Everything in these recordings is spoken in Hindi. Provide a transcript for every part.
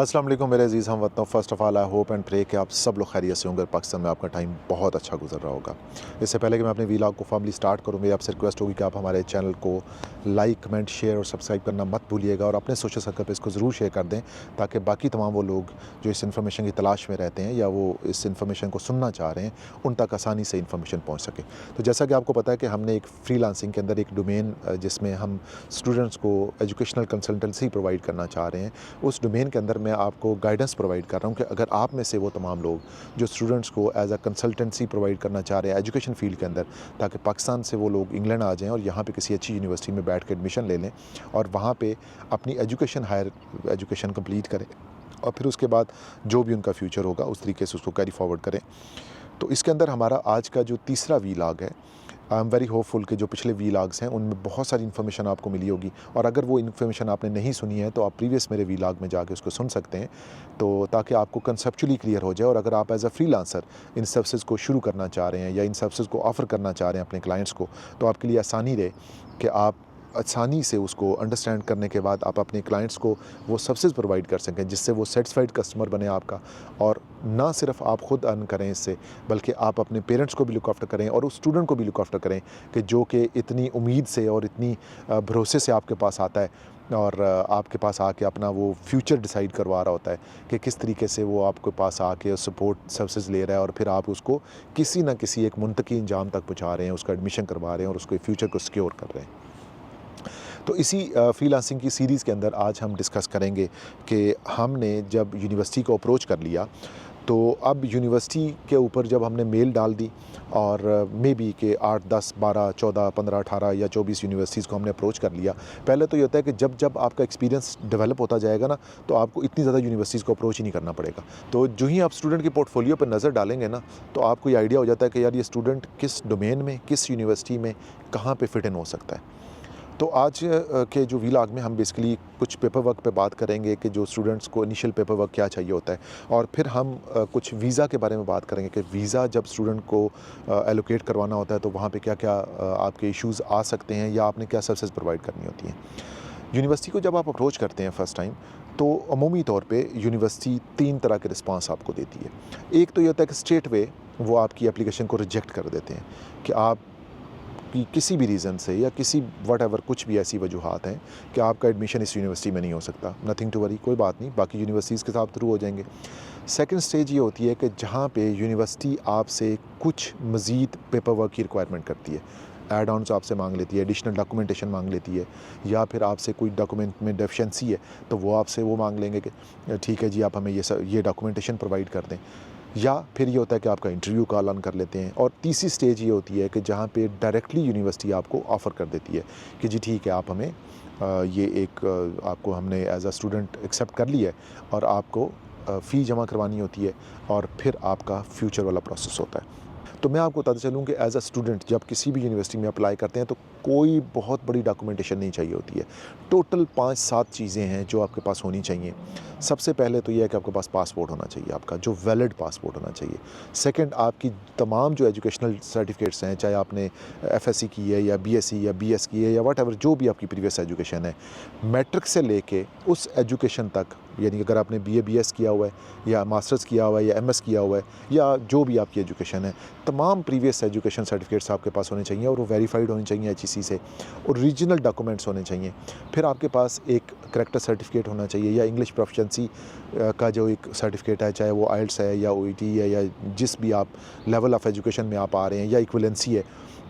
अस्सलाम वालेकुम मेरे अज़ीज़ हम वतनों। First of all I hope and pray कि आप सब लोग खैरियत से होंगे। पाकिस्तान में आपका टाइम बहुत अच्छा गुजर रहा होगा। इससे पहले कि मैं अपने वीलॉग को फॉर्मली स्टार्ट करूँ, मेरी आपसे रिक्वेस्ट होगी कि आप हमारे चैनल को लाइक, कमेंट, शेयर और सब्सक्राइब करना मत भूलिएगा और अपने सोशल सर्कल पे इसको ज़रूर शेयर कर दें, ताकि बाकी तमाम वो लोग जो इस इन्फॉर्मेशन की तलाश में रहते हैं या वो इस इन्फॉर्मेशन को सुनना चाह रहे हैं, उन तक आसानी से इन्फॉर्मेशन पहुँच सके। तो जैसा कि आपको पता है कि हमने एक फ्रीलांसिंग के अंदर एक डोमेन जिसमें हम स्टूडेंट्स को एजुकेशनल कंसल्टेंसी प्रोवाइड करना चाह रहे हैं, उस डोमेन के अंदर मैं आपको गाइडेंस प्रोवाइड कर रहा हूँ कि अगर आप में से वो तमाम लोग जो स्टूडेंट्स को एज अ कंसल्टेंसी प्रोवाइड करना चाह रहे हैं एजुकेशन फील्ड के अंदर, ताकि पाकिस्तान से वो लोग इंग्लैंड आ जाएं और यहाँ पे किसी अच्छी यूनिवर्सिटी में बैठ के एडमिशन ले लें और वहाँ पे अपनी एजुकेशन हायर एजुकेशन कंप्लीट करें और फिर उसके बाद जो भी उनका फ्यूचर होगा उस तरीके से उसको कैरी फॉरवर्ड करें। तो इसके अंदर हमारा आज का जो तीसरा वीलॉग है, आई एम वेरी होपफुल कि जो पिछले वीलॉग्स हैं उनमें बहुत सारी इन्फॉर्मेशन आपको मिली होगी और अगर वो इन्फॉर्मेशन आपने नहीं सुनी है तो आप प्रीवियस मेरे वीलॉग में जाके उसको सुन सकते हैं, तो ताकि आपको कंसेप्चुअली क्लियर हो जाए। और अगर आप एज अ फ्रीलांसर इन सर्विसेज को शुरू करना चाह रहे हैं या इन सर्विसेज को ऑफ़र करना चाह रहे हैं अपने क्लाइंट्स को, तो आपके लिए आसानी रहे कि आप आसानी से उसको अंडरस्टैंड करने के बाद आप अपने क्लाइंट्स को वो सर्विसेज प्रोवाइड कर सकें जिससे वो सेटिस्फाइड कस्टमर बने आपका, और ना सिर्फ आप खुद अर्न करें इससे, बल्कि आप अपने पेरेंट्स को भी लुक आफ्टर करें और उस स्टूडेंट को भी लुक आफ्टर करें कि जो कि इतनी उम्मीद से और इतनी भरोसे से आपके पास आता है और आपके पास आके अपना वो फ्यूचर डिसाइड करवा रहा होता है कि किस तरीके से वो आपके पास आके सपोर्ट सर्विसेज ले रहा है और फिर आप उसको किसी ना किसी एक मुंतकी अंजाम तक पहुँचा रहे हैं, उसका एडमिशन करवा रहे हैं और उसके फ्यूचर को सिक्योर कर रहे हैं। तो इसी फ्रीलांसिंग की सीरीज़ के अंदर आज हम डिस्कस करेंगे कि हमने जब यूनिवर्सिटी को अप्रोच कर लिया, तो अब यूनिवर्सिटी के ऊपर जब हमने मेल डाल दी और मे बी के 8, 10, 12, 14, 15, 18 या 24 यूनिवर्सिटीज़ को हमने अप्रोच कर लिया। पहले तो ये होता है कि जब जब आपका एक्सपीरियंस डेवलप होता जाएगा ना, तो आपको इतनी ज़्यादा यूनिवर्सिटीज़ को अप्रोच ही नहीं करना पड़ेगा। तो जो ही आप स्टूडेंट के पोर्टफोलियो पर नज़र डालेंगे ना, तो आपको ये आइडिया हो जाता है कि यार ये स्टूडेंट किस डोमेन में, किस यूनिवर्सिटी में, कहाँ पे फिट इन हो सकता है। तो आज के जो वीलॉग में हम बेसिकली कुछ पेपर वर्क पे बात करेंगे कि जो स्टूडेंट्स को इनिशियल पेपर वर्क क्या चाहिए होता है, और फिर हम कुछ वीज़ा के बारे में बात करेंगे कि वीज़ा जब स्टूडेंट को एलोकेट करवाना होता है तो वहाँ पे क्या क्या आपके इश्यूज़ आ सकते हैं या आपने क्या सर्विसेज प्रोवाइड करनी होती हैं। यूनिवर्सिटी को जब आप अप्रोच करते हैं फ़र्स्ट टाइम, तो अमूमी तौर पे यूनिवर्सिटी 3 तरह के रिस्पांस आपको देती है। एक तो ये होता है कि स्ट्रेट वे वो आपकी एप्लीकेशन को रिजेक्ट कर देते हैं कि आप कि किसी भी रीज़न से या किसी व्हाटएवर कुछ भी ऐसी वजूहात हैं कि आपका एडमिशन इस यूनिवर्सिटी में नहीं हो सकता, नथिंग टू वरी, कोई बात नहीं, बाकी यूनिवर्सिटीज़ के साथ थ्रू हो जाएंगे। सेकंड स्टेज ये होती है कि जहाँ पे यूनिवर्सिटी आपसे कुछ मज़ीद पेपर वर्क की रिक्वायरमेंट करती है, एड ऑन्स आपसे मांग लेती है, एडिशनल डॉक्यूमेंटेशन मांग लेती है, या फिर आपसे कोई डॉक्यूमेंट में डेफिशिएंसी है तो वो आपसे वो मांग लेंगे कि ठीक है जी आप हमें ये डॉक्यूमेंटेशन प्रोवाइड कर दें, या फिर ये होता है कि आपका इंटरव्यू कॉल ऑन कर लेते हैं। और तीसरी स्टेज ये होती है कि जहाँ पे डायरेक्टली यूनिवर्सिटी आपको ऑफ़र कर देती है कि जी ठीक है आप हमें ये एक आपको हमने एज अ स्टूडेंट एक्सेप्ट कर लिया है और आपको फ़ी जमा करवानी होती है और फिर आपका फ्यूचर वाला प्रोसेस होता है। तो मैं आपको बताते चलूँ कि एज अ स्टूडेंट जब किसी भी यूनिवर्सिटी में अप्लाई करते हैं तो कोई बहुत बड़ी डॉक्यूमेंटेशन नहीं चाहिए होती है। टोटल 5-7 चीज़ें हैं जो आपके पास होनी चाहिए। सबसे पहले तो ये है कि आपके पास पासपोर्ट होना चाहिए, आपका जो वैलिड पासपोर्ट होना चाहिए। सेकंड, आपकी तमाम जो एजुकेशनल सर्टिफिकेट्स हैं, चाहे आपने एफएससी की है या बीएससी या बीएस की है या व्हाटएवर जो भी आपकी प्रीवियस एजुकेशन है, मैट्रिक से लेके उस एजुकेशन तक, यानी अगर आपने बीए बीएस किया हुआ है या मास्टर्स किया हुआ है या एमएस किया हुआ है या जो भी आपकी एजुकेशन है, तमाम प्रीवियस एजुकेशन सर्टिफिकेट्स आपके पास होने चाहिए और वो वेरीफाइड होनी चाहिए एचईसी से, ओरिजिनल डॉक्यूमेंट्स होने चाहिए। फिर आपके पास एक करैक्टर सर्टिफिकेट होना चाहिए या इंग्लिश प्रोफिशिएंसी का जो एक सर्टिफिकेट है, चाहे वो आइल्स है या ओईटी है या जिस भी आप लेवल ऑफ एजुकेशन में आप आ रहे हैं, या इक्विवेलेंसी है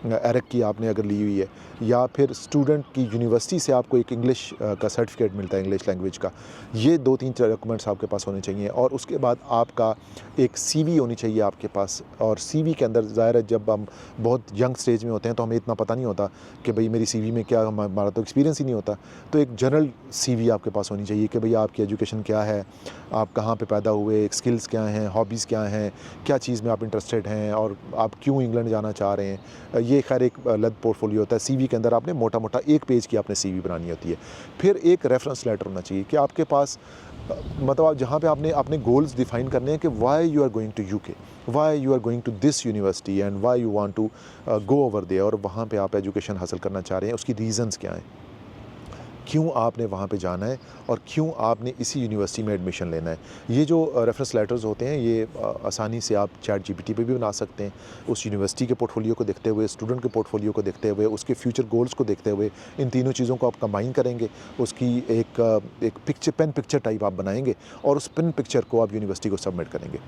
एरिक की आपने अगर ली हुई है, या फिर स्टूडेंट की यूनिवर्सिटी से आपको एक इंग्लिश का सर्टिफिकेट मिलता है इंग्लिश लैंग्वेज का। ये 2-3 डॉक्यूमेंट्स आपके पास होने चाहिए और उसके बाद आपका एक सीवी होनी चाहिए आपके पास। और सीवी के अंदर ज़ाहिर है जब हम बहुत यंग स्टेज में होते हैं तो हमें इतना पता नहीं होता कि भाई मेरी सीवी में क्या, हमारा तो एक्सपीरियंस ही नहीं होता। तो एक जनरल सीवी आपके पास होनी चाहिए कि भई आपकी एजुकेशन क्या है, आप कहाँ पे पैदा हुए, स्किल्स क्या हैं, हॉबीज़ क्या हैं, क्या चीज़ में आप इंटरेस्टेड हैं और आप क्यों इंग्लैंड जाना चाह रहे हैं। ये खैर एक अलग पोर्टफोलियो होता है। सीवी के अंदर आपने मोटा-मोटा 1 पेज की आपने सीवी बनानी होती है। फिर एक रेफरेंस लेटर होना चाहिए कि आपके पास मतलब आप जहाँ पे आपने अपने गोल्स डिफाइन करने हैं कि why you are going to UK, why you are going to this university and why you want to go over there, और वहाँ पे आप एजुकेशन हासिल करना चाह रहे हैं, उसकी रीज़न्स क्या हैं। क्यों आपने वहाँ पे जाना है और क्यों आपने इसी यूनिवर्सिटी में एडमिशन लेना है। ये जो रेफरेंस लेटर्स होते हैं ये आसानी से आप चैट जीपीटी पे भी बना सकते हैं। उस यूनिवर्सिटी के पोर्टफोलियो को देखते हुए, स्टूडेंट के पोर्टफोलियो को देखते हुए, उसके फ्यूचर गोल्स को देखते हुए, इन तीनों चीज़ों को आप कंबाइन करेंगे। उसकी एक पेन पिक्चर टाइप आप बनाएंगे और उस पेन पिक्चर को आप यूनिवर्सिटी को सबमिट करेंगे।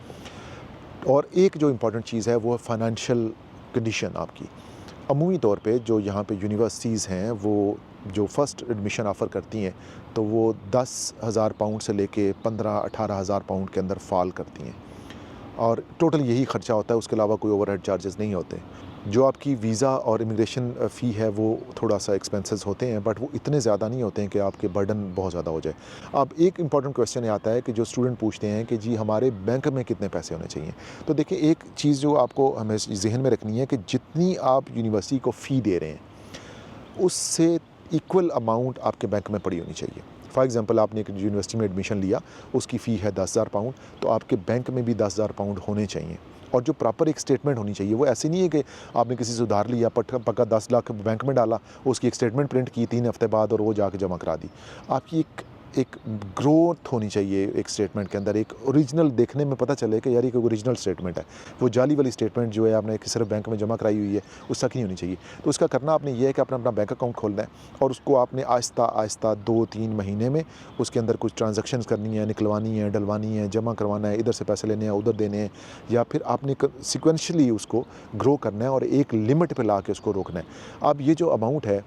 और एक जो इम्पॉर्टेंट चीज़ है वो है फाइनेंशियल कंडीशन आपकी। अमूमी तौर पे जो यहाँ पे यूनिवर्सिटीज़ हैं वो जो फ़र्स्ट एडमिशन ऑफ़र करती हैं तो वो 10,000 पाउंड से लेके 15-18,000 पाउंड के अंदर फ़ॉल करती हैं और टोटल यही ख़र्चा होता है, उसके अलावा कोई ओवरहेड चार्जेस नहीं होते। जो आपकी वीज़ा और इमिग्रेशन फ़ी है वो थोड़ा सा एक्सपेंसेस होते हैं, बट वो इतने ज़्यादा नहीं होते हैं कि आपके बर्डन बहुत ज़्यादा हो जाए। अब एक इम्पॉर्टेंट क्वेश्चन आता है कि जो स्टूडेंट पूछते हैं कि जी हमारे बैंक में कितने पैसे होने चाहिए। तो देखिए, एक चीज़ जो आपको हमें ज़हन में रखनी है कि जितनी आप यूनिवर्सिटी को फ़ी दे रहे हैं उससे इक्वल अमाउंट आपके बैंक में पड़ी होनी चाहिए। फॉर एग्ज़ाम्पल, आपने एक यूनिवर्सिटी में एडमिशन लिया, उसकी फ़ी है 10,000 पाउंड, तो आपके बैंक में भी 10,000 पाउंड होने चाहिए। और जो प्रॉपर एक स्टेटमेंट होनी चाहिए, वो ऐसे नहीं है कि आपने किसी से उधार लिया, पक्का 10 लाख बैंक में डाला, उसकी एक स्टेटमेंट प्रिंट की 3 हफ्ते बाद और वो जाके जमा करा दी। आपकी एक ग्रोथ होनी चाहिए एक स्टेटमेंट के अंदर, एक ओरिजिनल देखने में पता चले कि यार ये कोई ओरिजिनल स्टेटमेंट है। वो जाली वाली स्टेटमेंट जो है आपने सिर्फ बैंक में जमा कराई हुई है, उस तक नहीं होनी चाहिए। तो उसका करना आपने ये है कि अपना बैंक अकाउंट खोलना है और उसको आपने आहिस्ता आहिस्ता 2-3 महीने में उसके अंदर कुछ ट्रांजैक्शंस करनी है, निकलवानी है, डलवानी है, जमा करवाना है, इधर से पैसे लेने हैं, उधर देने हैं, या फिर आपने सिक्वेंशली उसको ग्रो करना है और एक लिमिट पे ला के उसको रोकना है। अब ये जो अमाउंट है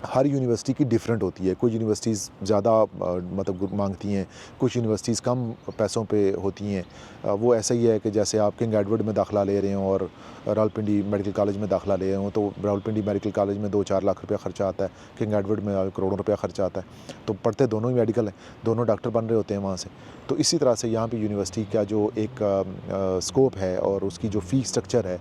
हर यूनिवर्सिटी की डिफरेंट होती है। कुछ यूनिवर्सिटीज़ ज़्यादा मतलब मांगती हैं, कुछ यूनिवर्सिटीज़ कम पैसों पे होती हैं। वो ऐसा ही है कि जैसे आप किंग एडवर्ड में दाखिला ले रहे हों और रावलपिंडी मेडिकल कॉलेज में दाखिला ले रहे हों, तो रावलपिंडी मेडिकल कॉलेज में 2-4 लाख रुपया ख़र्चा आता है, किंग एडवर्ड में करोड़ों रुपया ख़र्चा आता है। तो पढ़ते दोनों ही मेडिकल हैं, दोनों डॉक्टर बन रहे होते हैं वहाँ से। तो इसी तरह से यहाँ पे यूनिवर्सिटी का जो एक स्कोप है और उसकी जो फ़ी स्ट्रक्चर है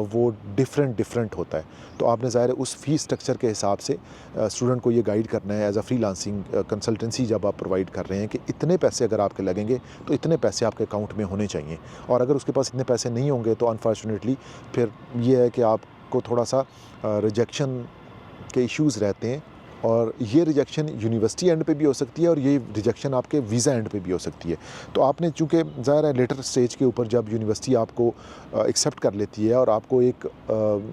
वो डिफरेंट होता है। तो आपने ज़ाहिर है उस फ़ी स्ट्रक्चर के हिसाब से स्टूडेंट को ये गाइड करना है एज़ अ फ्रीलांसिंग कंसल्टेंसी जब आप प्रोवाइड कर रहे हैं कि इतने पैसे अगर आपके लगेंगे तो इतने पैसे आपके अकाउंट में होने चाहिए। और अगर उसके पास इतने पैसे नहीं होंगे तो अनफॉर्चुनेटली फिर ये है कि आपको थोड़ा सा रिजेक्शन के इश्यूज़ रहते हैं। और ये रिजेक्शन यूनिवर्सिटी एंड पे भी हो सकती है और ये रिजेक्शन आपके वीज़ा एंड पे भी हो सकती है। तो आपने चूँकि ज़ाहिर है लेटर स्टेज के ऊपर जब यूनिवर्सिटी आपको एक्सेप्ट कर लेती है और आपको एक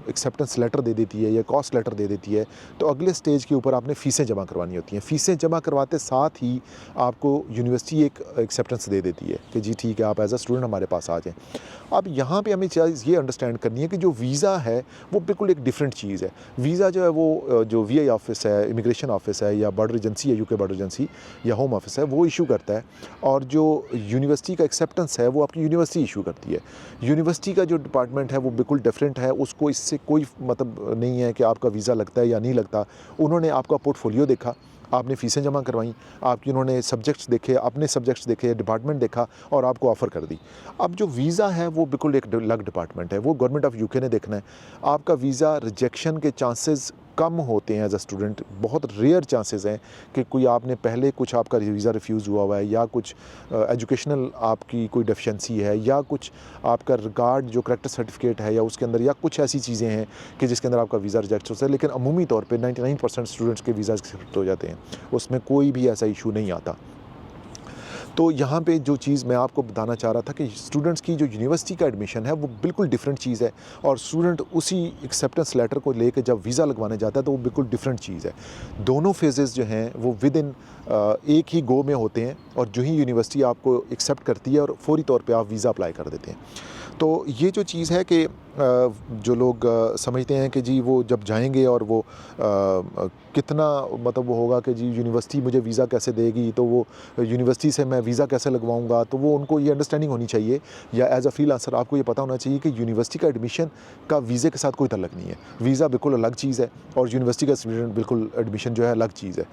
एक्सेप्टेंस लेटर दे देती है या कॉस्ट लेटर दे देती है, तो अगले स्टेज के ऊपर आपने फ़ीसें जमा करवानी होती हैं। फ़ीसें जमा करवाते साथ ही आपको यूनिवर्सिटी एक एक्सेप्टेंस दे देती है कि जी ठीक है, आप एज़ अ स्टूडेंट हमारे पास आ जाएँ। अब यहाँ पे हमें चीज़ ये अंडरस्टैंड करनी है कि जो वीज़ा है वो बिल्कुल एक डिफरेंट चीज़ है। वीज़ा जो है वो जो वीआई ऑफिस है, इमिग्रेशन ऑफिस है या बॉर्डर एजेंसी है, यूके बॉर्डर एजेंसी या होम ऑफिस है, वो इशू करता है। और जो यूनिवर्सिटी का एक्सेप्टेंस है वो आपकी यूनिवर्सिटी इशू करती है। यूनिवर्सिटी का जो डिपार्टमेंट है वो बिल्कुल डिफरेंट है, उसको इससे कोई मतलब नहीं है कि आपका वीज़ा लगता है या नहीं लगता। उन्होंने आपका पोर्टफोलियो देखा, आपने फ़ीसें जमा करवाई, आपकी उन्होंने सब्जेक्ट्स देखे, अपने सब्जेक्ट्स देखे, डिपार्टमेंट देखा और आपको ऑफ़र कर दी। अब जो वीज़ा है वो बिल्कुल एक अलग डिपार्टमेंट है, वो गवर्नमेंट ऑफ़ यूके ने देखना है। आपका वीज़ा रिजेक्शन के चांसेस कम होते हैं एज़ अ स्टूडेंट, बहुत रेयर चांसेस हैं कि कोई आपने पहले कुछ आपका वीज़ा रिफ्यूज़ हुआ है या कुछ एजुकेशनल आपकी कोई डेफिशिएंसी है या कुछ आपका रिगार्ड जो करैक्टर सर्टिफिकेट है या उसके अंदर या कुछ ऐसी चीज़ें हैं कि जिसके अंदर आपका वीज़ा रिजेक्ट होता है। लेकिन अमूमी तौर पे 99% स्टूडेंट्स के वीज़ा एक्सेप्ट हो जाते हैं, उसमें कोई भी ऐसा इशू नहीं आता। तो यहाँ पे जो चीज़ मैं आपको बताना चाह रहा था कि स्टूडेंट्स की जो यूनिवर्सिटी का एडमिशन है वो बिल्कुल डिफरेंट चीज़ है और स्टूडेंट उसी एक्सेप्टेंस लेटर को लेके जब वीज़ा लगवाने जाता है तो वो बिल्कुल डिफरेंट चीज़ है। दोनों फेजेस जो हैं वो विद इन एक ही गो में होते हैं और जो ही यूनिवर्सिटी आपको एक्सेप्ट करती है और फौरी तौर पे आप वीज़ा अप्लाई कर देते हैं। तो ये जो चीज़ है कि जो लोग समझते हैं कि जी वो जब जाएंगे और वो कितना मतलब वो होगा कि जी यूनिवर्सिटी मुझे वीज़ा कैसे देगी, तो वो यूनिवर्सिटी से मैं वीज़ा कैसे लगवाऊंगा, तो वो उनको ये अंडरस्टैंडिंग होनी चाहिए या एज अ फ्रीलांसर आपको ये पता होना चाहिए कि यूनिवर्सिटी का एडमिशन का वीज़े के साथ कोई ताल्लुक नहीं है। वीज़ा बिल्कुल अलग चीज़ है और यूनिवर्सिटी का स्टूडेंट बिल्कुल एडमिशन जो है अलग चीज़ है।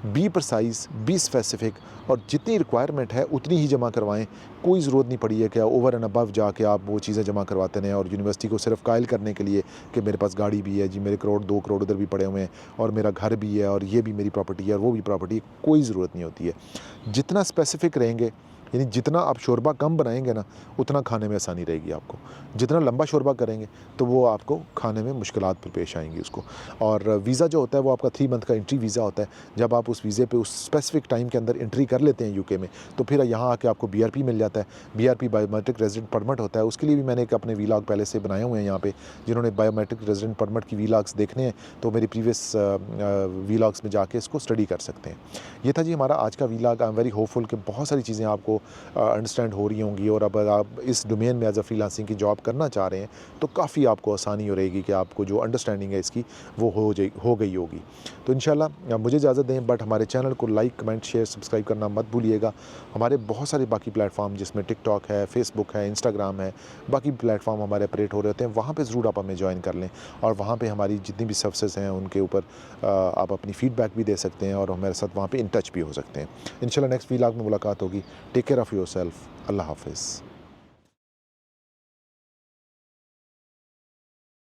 बी प्रिसाइज, बी स्पेसिफिक और जितनी रिक्वायरमेंट है उतनी ही जमा करवाएं। कोई ज़रूरत नहीं पड़ी है कि ओवर एंड अबव जाके आप वो चीज़ें जमा करवाते रहें और यूनिवर्सिटी को सिर्फ कायल करने के लिए कि मेरे पास गाड़ी भी है जी, मेरे करोड़ 2 करोड़ उधर भी पड़े हुए हैं और मेरा घर भी है और ये भी मेरी प्रॉपर्टी है और वो भी प्रॉपर्टी है। कोई ज़रूरत नहीं होती है। जितना स्पेसिफिक रहेंगे यानी जितना आप शोरबा कम बनाएंगे ना, उतना खाने में आसानी रहेगी आपको। जितना लंबा शोरबा करेंगे तो वो आपको खाने में मुश्किलात फिर पेश आएंगी उसको। और वीज़ा जो होता है वो आपका 3 मंथ का एंट्री वीज़ा होता है। जब आप उस वीज़े पे उस स्पेसिफिक टाइम के अंदर एंट्री कर लेते हैं यूके में, तो फिर यहाँ आके आपको बीआरपी मिल जाता है। बीआरपी बायोमेट्रिक रेजिडेंट परमिट होता है। उसके लिए भी मैंने एक अपने वीलॉग पहले से बनाए हुए हैं यहाँ पे। जिन्होंने बायोमेट्रिक रेजिडेंट परमिट की वीलॉग्स देखने हैं तो मेरी प्रीवियस वीलॉग्स में जाके इसको स्टडी कर सकते हैं। ये था जी हमारा आज का vlog. I am very hopeful कि बहुत सारी चीज़ें आपको अंडरस्टैंड हो रही होंगी, और अब आप इस डोमेन में एज अ फ्रीलांसिंग की जॉब करना चाह रहे हैं तो काफ़ी आपको आसानी हो रहेगी कि आपको जो अंडरस्टैंडिंग है इसकी वो हो गई होगी। तो इंशाल्लाह मुझे इजाज़त दें, बट हमारे चैनल को लाइक, कमेंट, शेयर, सब्सक्राइब करना मत भूलिएगा। हमारे बहुत सारे बाकी प्लेटफॉर्म जिसमें टिकटॉक है, फेसबुक है, इंस्टाग्राम है, बाकी प्लेटफॉर्म हमारे ऑपरेट हो रहे होते हैं, वहाँ पे ज़रूर आप हमें ज्वाइन कर लें। और वहाँ पे हमारी जितनी भी सर्विसेज हैं उनके ऊपर आप अपनी फ़ीडबैक भी दे सकते हैं और हमारे साथ वहाँ पे इन टच भी हो सकते हैं। इंशाल्लाह नेक्स्ट व्लॉग में मुलाकात होगी। Take care of yourself. अल्लाह हाफ़िज़।